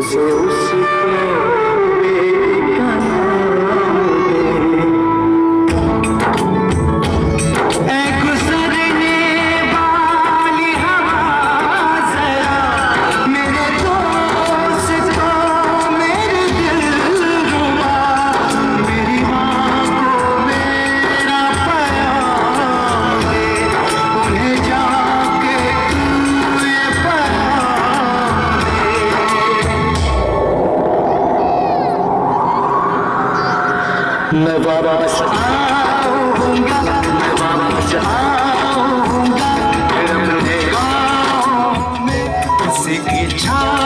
से उसको मैं वापस आऊंगा, मैं वापस आऊंगा, फिर अपने गाँव में किसी की छाँव